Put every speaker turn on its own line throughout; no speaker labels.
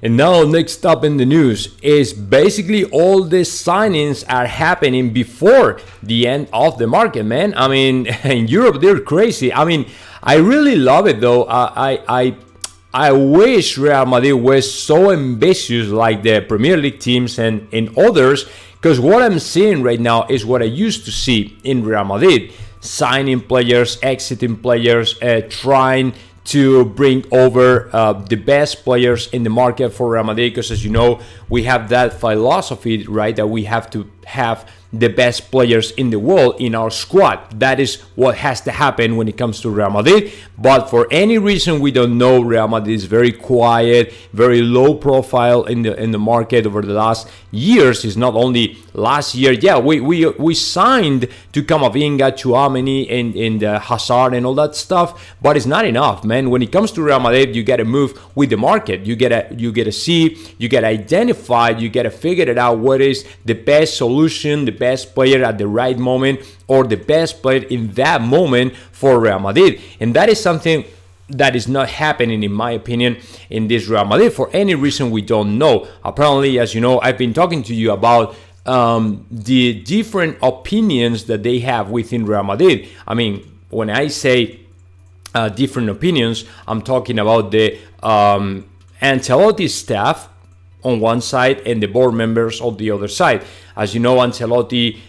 And now next up in the news is basically all these signings are happening before the end of the market, man. I mean, in Europe, they're crazy. I mean, I really love it though. I wish Real Madrid was so ambitious like the Premier League teams and others, because what I'm seeing right now is what I used to see in Real Madrid. Signing players, exiting players, trying to bring over the best players in the market for Real Madrid, because as you know, we have that philosophy, right, that we have to have the best players in the world in our squad. That is what has to happen when it comes to Real Madrid. But for any reason we don't know, Real Madrid is very quiet, very low profile in the market over the last years. It's not only last year. Yeah, we signed to Camavinga, Tchouaméni, and Hazard and all that stuff, but it's not enough, man. When it comes to Real Madrid, you gotta move with the market. You gotta see, you gotta identify, you gotta figure it out. What is the best solution, the best player at the right moment, or the best player in that moment for Real Madrid? And that is something that is not happening, in my opinion, in this Real Madrid for any reason we don't know. Apparently, as you know, I've been talking to you about the different opinions that they have within Real Madrid. I mean, when I say different opinions, I'm talking about the Ancelotti staff on one side and the board members on the other side. As you know, Ancelotti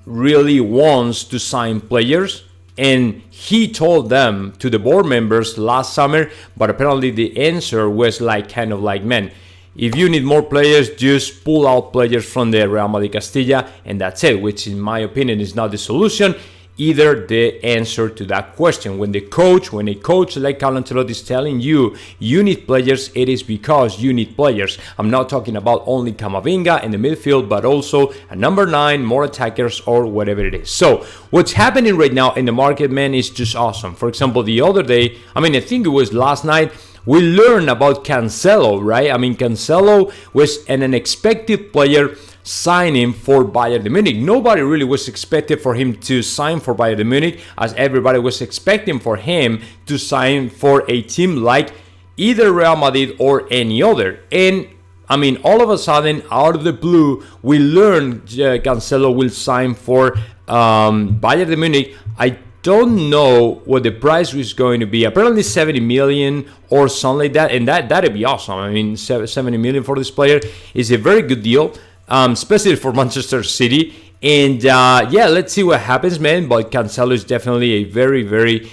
really wants to sign players, and he told them, to the board members, last summer, but apparently the answer was kind of like, man, if you need more players, just pull out players from the Real Madrid Castilla, and that's it, which in my opinion is not the solution, either the answer to that question. When a coach like Carlo Ancelotti is telling you, you need players, it is because you need players. I'm not talking about only Camavinga in the midfield, but also a number 9, more attackers, or whatever it is. So what's happening right now in the market, man, is just awesome. For example, the other day, I think it was last night, we learned about Cancelo, right? Cancelo was an unexpected player signing for Bayern Munich. Nobody really was expected for him to sign for Bayern Munich, as everybody was expecting for him to sign for a team like either Real Madrid or any other. And all of a sudden, out of the blue, we learned Cancelo will sign for Bayern Munich. I don't know what the price was going to be. Apparently 70 million or something like that, and that'd be awesome. 70 million for this player is a very good deal, especially for Manchester City. And let's see what happens, man. But Cancelo is definitely a very, very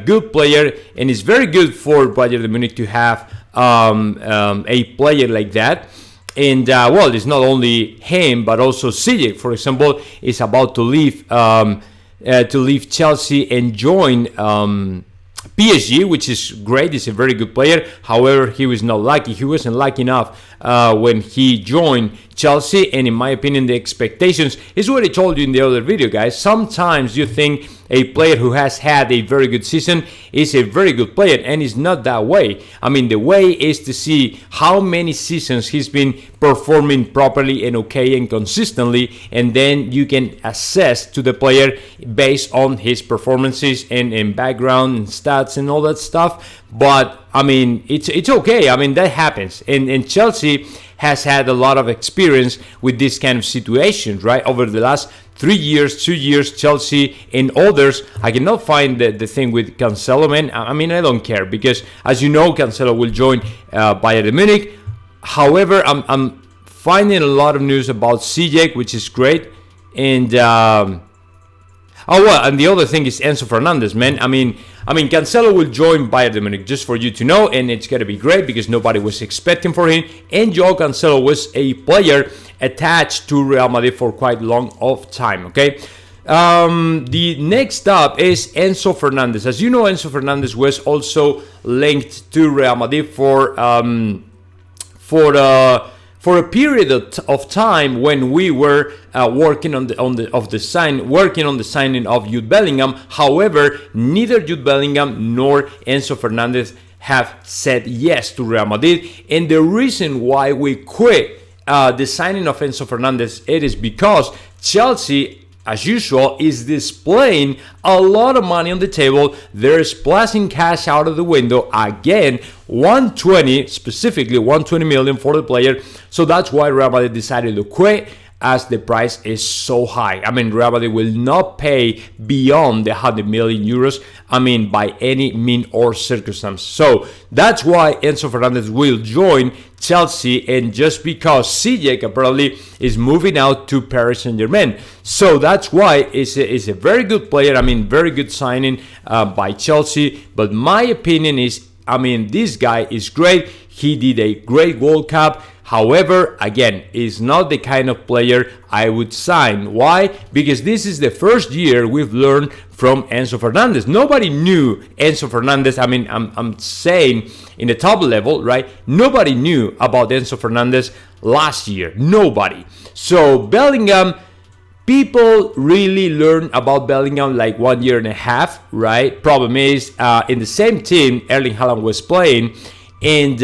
good player, and it's very good for Bayern Munich to have a player like that. And it's not only him, but also Ziyech, for example, is about to leave Chelsea and join PSG, which is great. He's a very good player. However, he was not lucky. He wasn't lucky enough when he joined Chelsea. And in my opinion, the expectations is what I told you in the other video, guys. Sometimes you think a player who has had a very good season is a very good player, and it's not that way. The way is to see how many seasons he's been performing properly and okay and consistently, and then you can assess to the player based on his performances and background and stats and all that stuff. But it's okay. That happens, and Chelsea has had a lot of experience with this kind of situations, right? Over the last 3 years, 2 years, Chelsea and others. I cannot find the thing with Cancelo, man. I don't care, because as you know, Cancelo will join Bayern Munich. However, I'm finding a lot of news about Ziyech, which is great. And and the other thing is Enzo Fernandez, man. Cancelo will join Bayern Munich, just for you to know, and it's going to be great because nobody was expecting for him. And Joao Cancelo was a player attached to Real Madrid for quite long of time, okay? The next up is Enzo Fernandez. As you know, Enzo Fernandez was also linked to Real Madrid for a period of time when we were working on the signing of Jude Bellingham. However, neither Jude Bellingham nor Enzo Fernandez have said yes to Real Madrid, and the reason why we quit the signing of Enzo Fernandez, it is because Chelsea as usual, is displaying a lot of money on the table. They're splashing cash out of the window again. 120, specifically 120 million for the player. So that's why Real Madrid decided to quit, as the price is so high. I mean, Real Madrid will not pay beyond the 100 million euros, I mean, by any mean or circumstance. So that's why Enzo Fernandez will join Chelsea, and just because CJ apparently is moving out to Paris Saint-Germain. So that's why it's a very good player. I mean, very good signing by Chelsea. But my opinion is, I mean, this guy is great. He did a great World Cup. However, again, is not the kind of player I would sign. Why? Because this is the first year we've learned from Enzo Fernandez. Nobody knew Enzo Fernandez. I mean, I'm saying in the top level, right? Nobody knew about Enzo Fernandez last year. Nobody. So Bellingham, people really learned about Bellingham like 1 year and a half, right? Problem is, in the same team, Erling Haaland was playing, and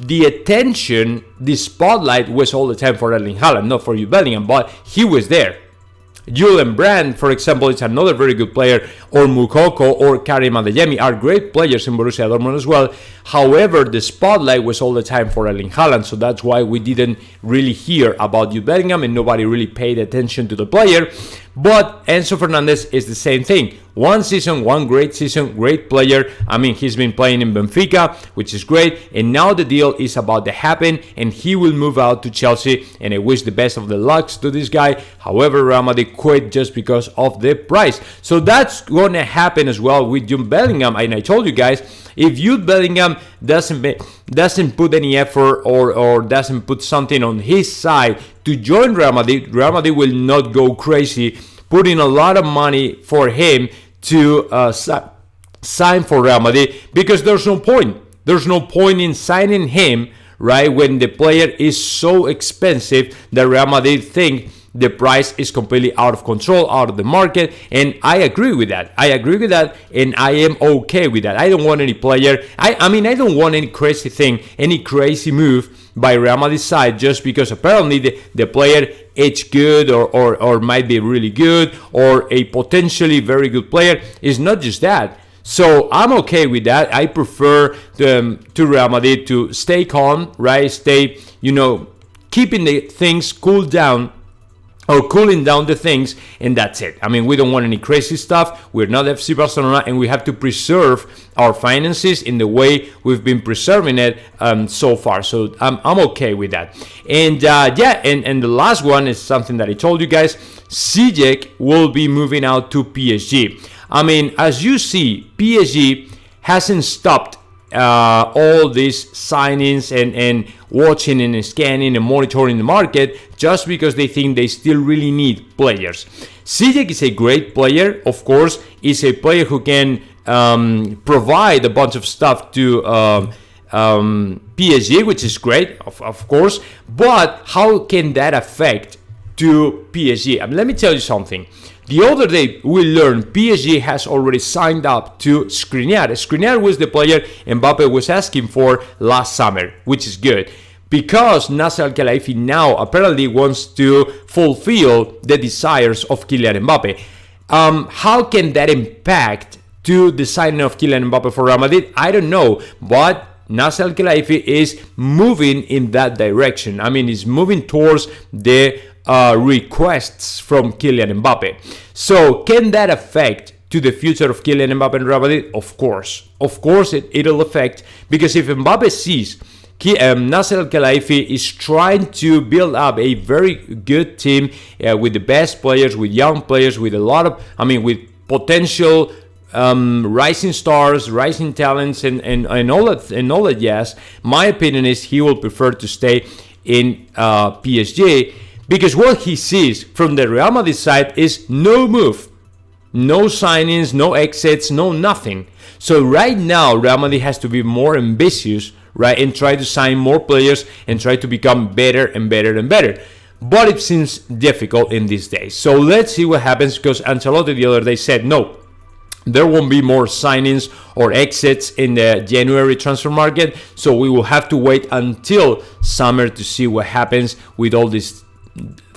the attention, the spotlight was all the time for Erling Haaland, not for Jude Bellingham, but he was there. Julian Brandt, for example, is another very good player, or Mukoko or Karim Adeyemi are great players in Borussia Dortmund as well. However, the spotlight was all the time for Erling Haaland, so that's why we didn't really hear about Jude Bellingham and nobody really paid attention to the player. But Enzo Fernandez is the same thing. One season, one great season, great player. I mean, he's been playing in Benfica, which is great. And now the deal is about to happen, and he will move out to Chelsea. And I wish the best of the lucks to this guy. However, Real Madrid quit just because of the price. So that's going to happen as well with Jude Bellingham. And I told you guys, if Jude Bellingham doesn't put any effort or doesn't put something on his side to join Real Madrid will not go crazy, putting a lot of money for him to sign for Real Madrid, because there's no point. There's no point in signing him, right, when the player is so expensive that Real Madrid think the price is completely out of control, out of the market. And I agree with that. And I am okay with that. I don't want any player. I mean, I don't want any crazy thing, any crazy move by Real Madrid's side just because apparently the player is good or might be really good or a potentially very good player. It's not just that. So I'm okay with that. I prefer to Real Madrid to stay calm, right? Stay, keeping the things cooled down, or cooling down the things, and that's it. I mean, we don't want any crazy stuff. We're not FC Barcelona, and we have to preserve our finances in the way we've been preserving it so far. So I'm okay with that. And and the last one is something that I told you guys. CJ will be moving out to PSG. I mean, as you see, PSG hasn't stopped all these signings and watching and scanning and monitoring the market just because they think they still really need players. CJ is a great player, of course. He's a player who can provide a bunch of stuff to PSG, which is great, of course. But how can that affect to PSG? I mean, let me tell you something. The other day, we learned PSG has already signed up to Skriniar. Skriniar was the player Mbappe was asking for last summer, which is good. Because Nasser Al-Khelaifi now apparently wants to fulfill the desires of Kylian Mbappe. How can that impact to the signing of Kylian Mbappe for Real Madrid? I don't know, but Nasser Al-Khelaifi is moving in that direction. I mean, he's moving towards the requests from Kylian Mbappe. So can that affect to the future of Kylian Mbappe and Real Madrid? Of course it'll affect, because if Mbappe sees Nasser Al-Khelaifi is trying to build up a very good team with the best players, with young players, with a lot of, with potential rising stars, rising talents, and all that, yes, my opinion is he will prefer to stay in PSG. Because what he sees from the Real Madrid side is no move, no signings, no exits, no nothing. So right now, Real Madrid has to be more ambitious, right, and try to sign more players and try to become better and better and better. But it seems difficult in these days. So let's see what happens, because Ancelotti the other day said, no, there won't be more signings or exits in the January transfer market. So we will have to wait until summer to see what happens with all these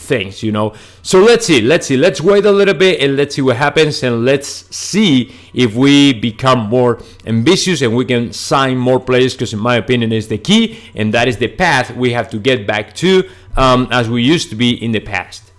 things, you know. So let's see. Let's wait a little bit and let's see what happens, and let's see if we become more ambitious and we can sign more players, because in my opinion is the key, and that is the path we have to get back to as we used to be in the past.